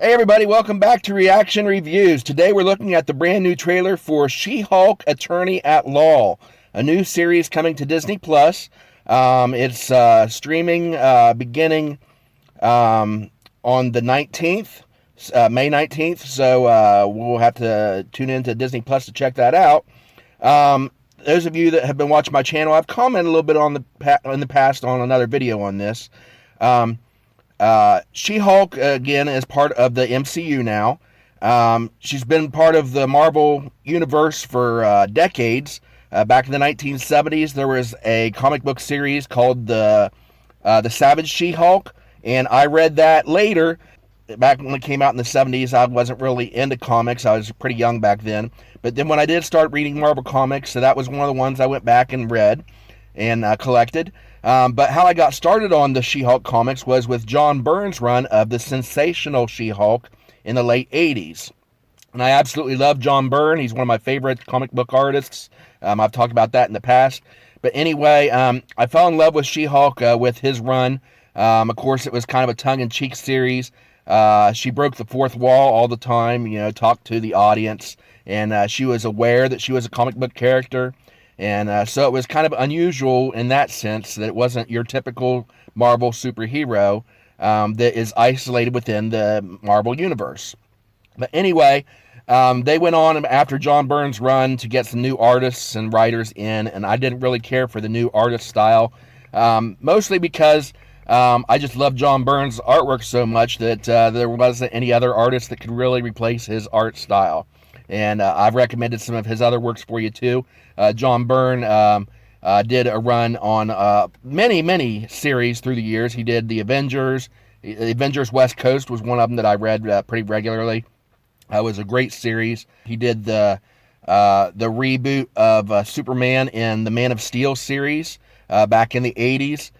Hey everybody, welcome back to Reaction Reviews. Today we're looking at the brand new trailer for She-Hulk Attorney at Law, a new series coming to Disney Plus. It's streaming beginning on the 19th, May 19th, so we'll have to tune into Disney Plus to check that out. Those of you that have been watching my channel, I've commented a little bit in the past on another video on this. She-Hulk, again, is part of the MCU now. She's been part of the Marvel Universe for decades. Back in the 1970s, there was a comic book series called the Savage She-Hulk, and I read that later. Back when it came out in the 70s, I wasn't really into comics. I was pretty young back then. But then when I did start reading Marvel comics, so that was one of the ones I went back and read and collected. But how I got started on the She-Hulk comics was with John Byrne's run of the Sensational She-Hulk in the late 80s. And I absolutely love John Byrne. He's one of my favorite comic book artists. I've talked about that in the past. But anyway, I fell in love with She-Hulk with his run. Of course, it was kind of a tongue-in-cheek series. She broke the fourth wall all the time, talked to the audience. And she was aware that she was a comic book character. And so it was kind of unusual in that sense that it wasn't your typical Marvel superhero that is isolated within the Marvel Universe. But anyway, they went on after John Byrne's run to get some new artists and writers in, and I didn't really care for the new artist style, mostly because I just love John Byrne's artwork so much that there wasn't any other artist that could really replace his art style. And I've recommended some of his other works for you too. John Byrne did a run on many series through the years. He did the Avengers. The Avengers West Coast was one of them that I read pretty regularly. It was a great series. He did the reboot of Superman in the Man of Steel series back in the 80s.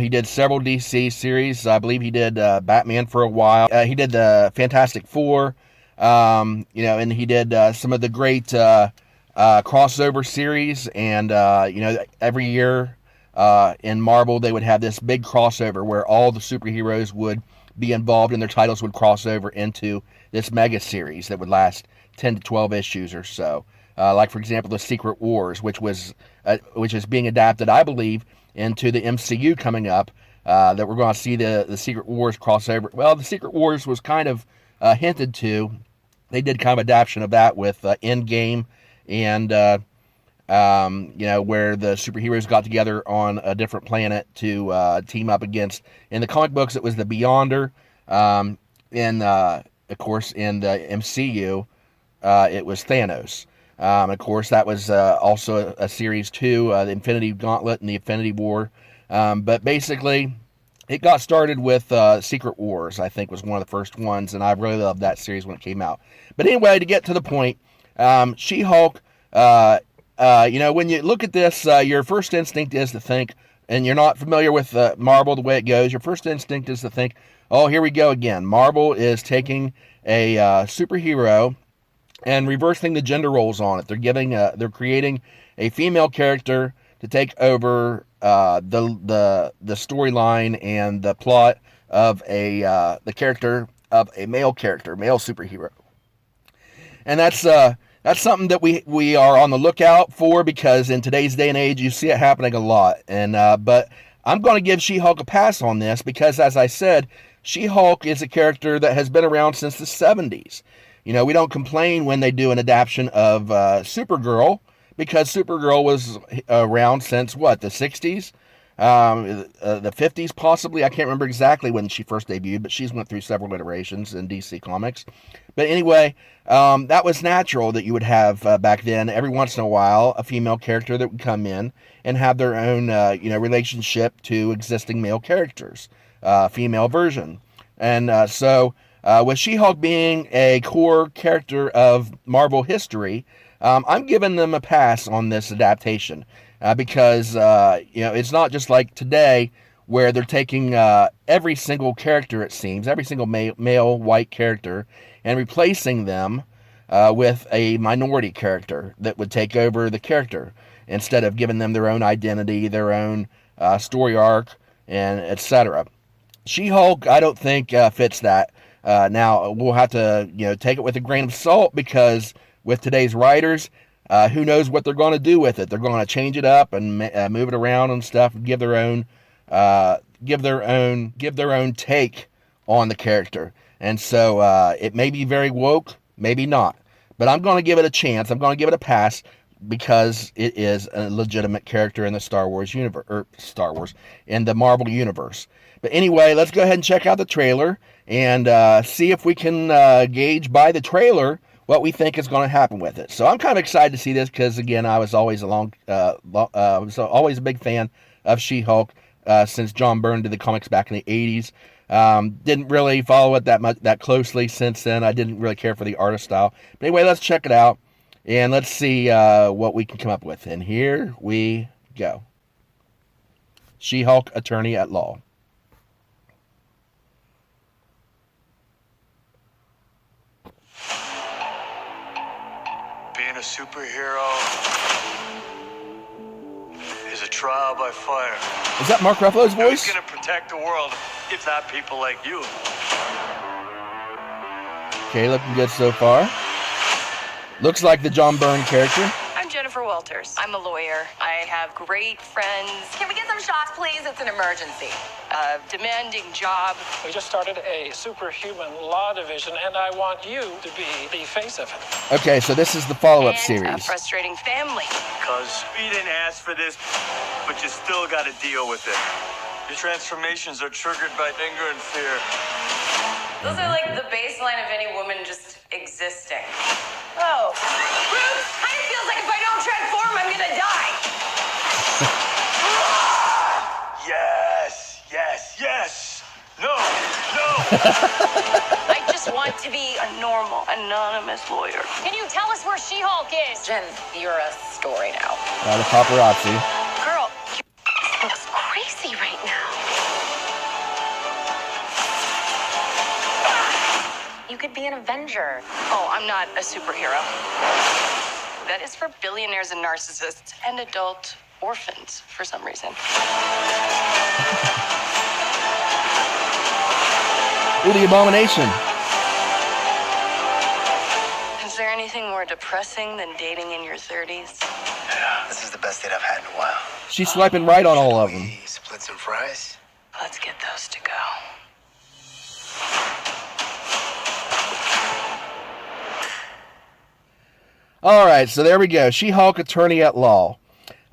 He did several DC series. I believe he did Batman for a while. He did the Fantastic Four. And he did some of the great crossover series, and every year in Marvel they would have this big crossover where all the superheroes would be involved and their titles would cross over into this mega series that would last 10 to 12 issues or so. Like, for example, the Secret Wars, which is being adapted, I believe, into the MCU coming up, that we're going to see the Secret Wars crossover. Well, the Secret Wars was kind of hinted to. They did kind of adaptation of that with Endgame, and where the superheroes got together on a different planet to team up against. In the comic books, it was the Beyonder. Of course, in the MCU, it was Thanos. Of course, that was also a series too, the Infinity Gauntlet and the Infinity War. But basically, it got started with Secret Wars, I think, was one of the first ones, and I really loved that series when it came out. But anyway, to get to the point, She-Hulk, when you look at this, your first instinct is to think, and you're not familiar with Marvel, the way it goes, your first instinct is to think, oh, here we go again. Marvel is taking a superhero and reversing the gender roles on it. They're creating a female character to take over the storyline and the plot of the character of a male superhero, and that's something that we are on the lookout for, because in today's day and age you see it happening a lot. And but I'm going to give She-Hulk a pass on this because, as I said, She-Hulk is a character that has been around since the 70s. We don't complain when they do an adaptation of Supergirl, because Supergirl was around since, what, the 60s? The 50s, possibly? I can't remember exactly when she first debuted, but she's went through several iterations in DC Comics. But anyway, that was natural that you would have, back then, every once in a while, a female character that would come in and have their own, relationship to existing male characters, female version. And so with She-Hulk being a core character of Marvel history, I'm giving them a pass on this adaptation because it's not just like today where they're taking every single character, it seems, every single male white character, and replacing them with a minority character that would take over the character instead of giving them their own identity, their own story arc, and etc. She-Hulk, I don't think fits that. Now we'll have to take it with a grain of salt, because with today's writers, who knows what they're going to do with it? They're going to change it up and move it around and stuff, and give their own take on the character. And so it may be very woke, maybe not, but I'm going to give it a chance. I'm going to give it a pass, because it is a legitimate character in the Star Wars universe, in the Marvel universe. But anyway, let's go ahead and check out the trailer and see if we can gauge by the trailer what we think is going to happen with it. So I'm kind of excited to see this, because again, I was always always a big fan of She-Hulk since John Byrne did the comics back in the 80s. Didn't really follow it that closely since then. I didn't really care for the artist style. But anyway, let's check it out. And let's see what we can come up with. And here we go. She-Hulk, Attorney at Law. Being a superhero is a trial by fire. Is that Mark Ruffalo's voice? Who's gonna protect the world if not people like you? Okay, looking good so far. Looks like the John Byrne character. I'm Jennifer Walters. I'm a lawyer. I have great friends. Can we get some shots, please? It's an emergency. A demanding job. We just started a superhuman law division, and I want you to be the face of it. Okay, so this is the follow-up and series. a frustrating family. Because we didn't ask for this, but you still gotta deal with it. Your transformations are triggered by anger and fear. Those are like the baseline of any woman just existing. Oh. Bruce, kind of feels like if I don't transform, I'm gonna die. Yes, yes, yes. No, no. I just want to be a normal, anonymous lawyer. Can you tell us where She-Hulk is? Jen, you're a story now. The paparazzi. Girl, Looks crazy right now. You could be an Avenger. oh, I'm not a superhero. That is for billionaires and narcissists and adult orphans for some reason. Ooh, the Abomination. Is there anything more depressing than dating in your 30s? Yeah, this is the best date I've had in a while. She's swiping right on all of them. We split some fries. Let's get those to go. All right, so there we go. She-Hulk, Attorney at Law.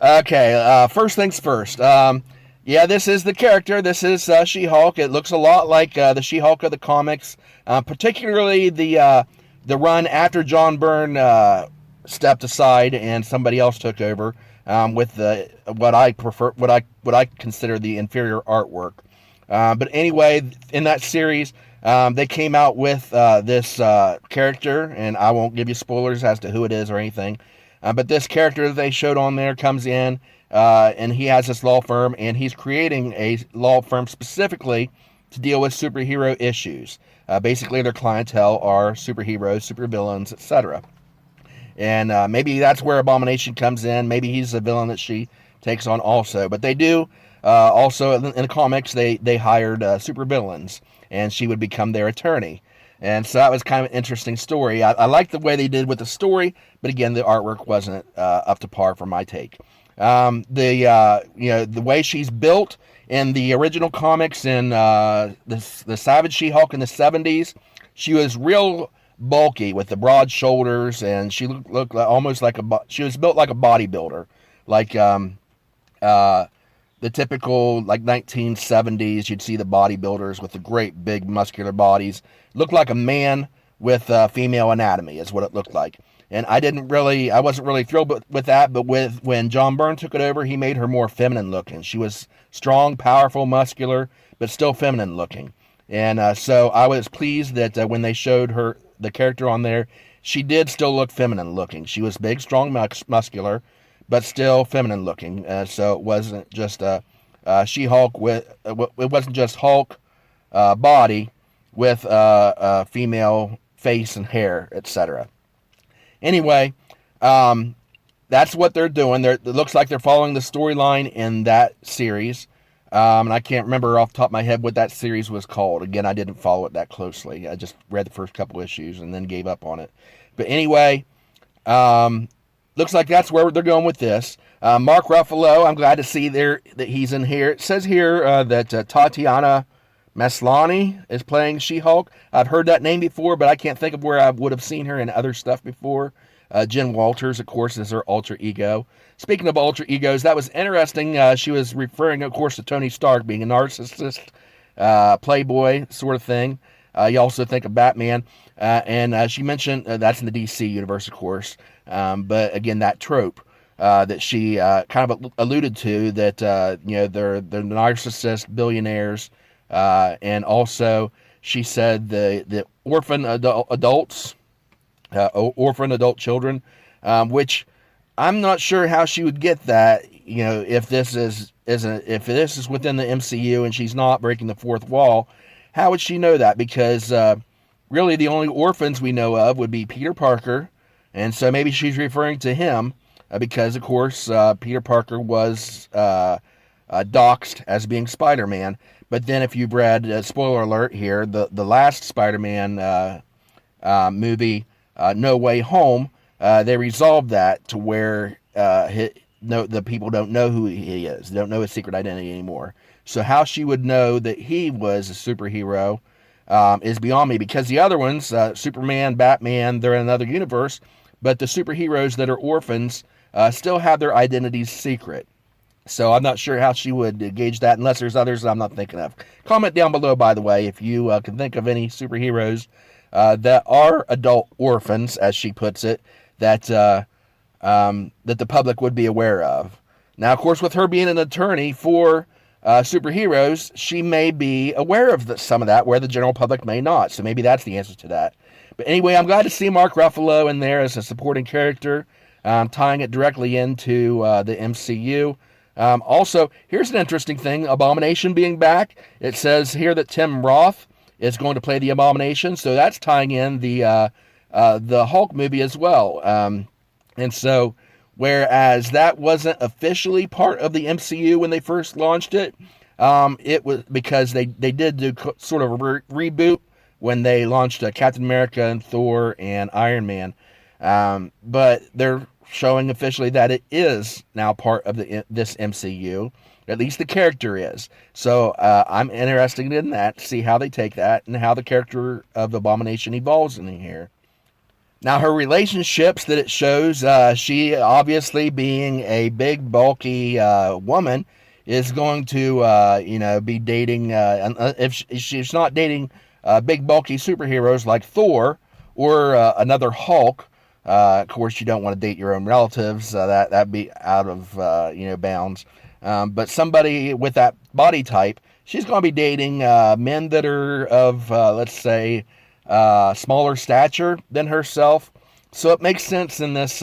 Okay, first things first. Yeah, this is the character. This is She-Hulk. It looks a lot like the She-Hulk of the comics, particularly the run after John Byrne stepped aside and somebody else took over with the what I consider the inferior artwork. But anyway, in that series, they came out with this character, and I won't give you spoilers as to who it is or anything. But this character that they showed on there comes in, and he has this law firm, and he's creating a law firm specifically to deal with superhero issues. Basically, their clientele are superheroes, supervillains, etc. And maybe that's where Abomination comes in. Maybe he's a villain that she takes on also. But they do also in the comics they hired supervillains, and she would become their attorney. And so that was kind of an interesting story. I liked the way they did with the story, but again, the artwork wasn't up to par for my take. The way she's built in the original comics in the Savage She-Hulk in the 70s, she was real bulky with the broad shoulders, and she looked almost like she was built like a bodybuilder, like the typical like 1970s. You'd see the bodybuilders with the great big muscular bodies. Looked like a man with female anatomy is what it looked like. And I wasn't really thrilled with that, but when John Byrne took it over, he made her more feminine looking. She was strong, powerful, muscular, but still feminine looking. And so I was pleased that when they showed her, the character on there, she did still look feminine looking. She was big, strong, muscular, but still feminine looking. So it wasn't just She-Hulk it wasn't just Hulk body with a female face and hair, etc. Anyway, that's what they're doing. It looks like they're following the storyline in that series. And I can't remember off the top of my head what that series was called. Again, I didn't follow it that closely. I just read the first couple issues and then gave up on it. But anyway, looks like that's where they're going with this. Mark Ruffalo, I'm glad to see there that he's in here. It says here that Tatiana Maslany is playing She-Hulk. I've heard that name before, but I can't think of where I would have seen her in other stuff before. Jen Walters, of course, is her alter ego. Speaking of alter egos, that was interesting. She was referring, of course, to Tony Stark being a narcissist, playboy sort of thing. You also think of Batman. And she mentioned, that's in the DC universe, of course. But again, that trope that she kind of alluded to, that, they're narcissist billionaires. And also, she said the orphan adults, orphan adult children, which I'm not sure how she would get that. If this is within the MCU and she's not breaking the fourth wall, how would she know that? Because really, the only orphans we know of would be Peter Parker, and so maybe she's referring to him because, of course, Peter Parker was doxxed as being Spider-Man. But then, if you've read, spoiler alert here, the last Spider-Man movie, No Way Home, they resolved that to where the people don't know who he is. They don't know his secret identity anymore. So how she would know that he was a superhero is beyond me, because the other ones, Superman, Batman, they're in another universe, but the superheroes that are orphans still have their identities secret. So I'm not sure how she would gauge that, unless there's others I'm not thinking of. Comment down below, by the way, if you can think of any superheroes that are adult orphans, as she puts it, that that the public would be aware of. Now, of course, with her being an attorney for superheroes, she may be aware of some of that, where the general public may not. So maybe that's the answer to that. But anyway, I'm glad to see Mark Ruffalo in there as a supporting character, tying it directly into the MCU. Also, here's an interesting thing, Abomination being back. It says here that Tim Roth is going to play the Abomination, so that's tying in the Hulk movie as well. And so, whereas that wasn't officially part of the MCU when they first launched it, it was because they did do sort of a reboot when they launched Captain America and Thor and Iron Man. But they're showing officially that it is now part of this MCU. At least the character is. So I'm interested in that, to see how they take that and how the character of Abomination evolves in here. Now, her relationships that it shows, she obviously being a big, bulky woman, is going to, be dating, if she's not dating big, bulky superheroes like Thor or another Hulk. Of course, you don't want to date your own relatives. That'd be out of, bounds. But somebody with that body type, she's going to be dating men that are of, let's say, smaller stature than herself. So it makes sense in this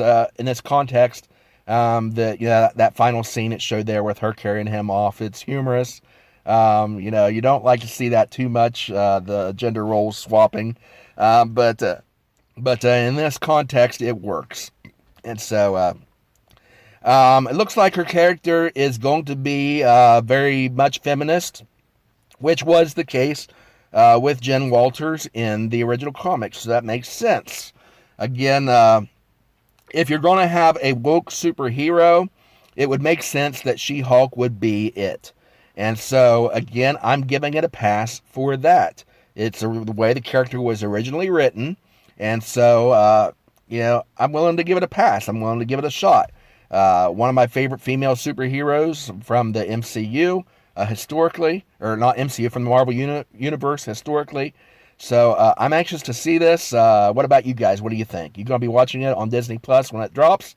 context that final scene it showed there with her carrying him off. It's humorous. You don't like to see that too much, the gender roles swapping. But in this context, it works. And so it looks like her character is going to be very much feminist, which was the case with Jen Walters in the original comics. So that makes sense. Again, if you're going to have a woke superhero, it would make sense that She-Hulk would be it. And so, again, I'm giving it a pass for that. It's the way the character was originally written. And so, I'm willing to give it a pass. I'm willing to give it a shot. One of my favorite female superheroes from the MCU, historically, or not MCU, from the Marvel Universe historically. So I'm anxious to see this. What about you guys? What do you think? You going to be watching it on Disney Plus when it drops?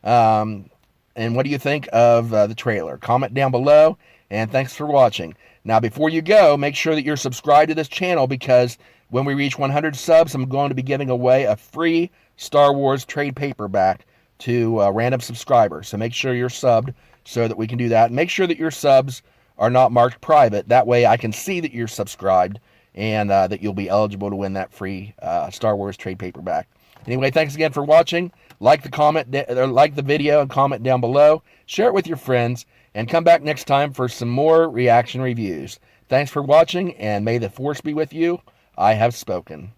And what do you think of the trailer? Comment down below, and thanks for watching. Now, before you go, make sure that you're subscribed to this channel, because when we reach 100 subs, I'm going to be giving away a free Star Wars trade paperback to random subscribers. So make sure you're subbed so that we can do that. Make sure that your subs are not marked private. That way I can see that you're subscribed, and that you'll be eligible to win that free Star Wars trade paperback. Anyway, thanks again for watching. Like the video and comment down below. Share it with your friends, and come back next time for some more reaction reviews. Thanks for watching, and may the force be with you. I have spoken.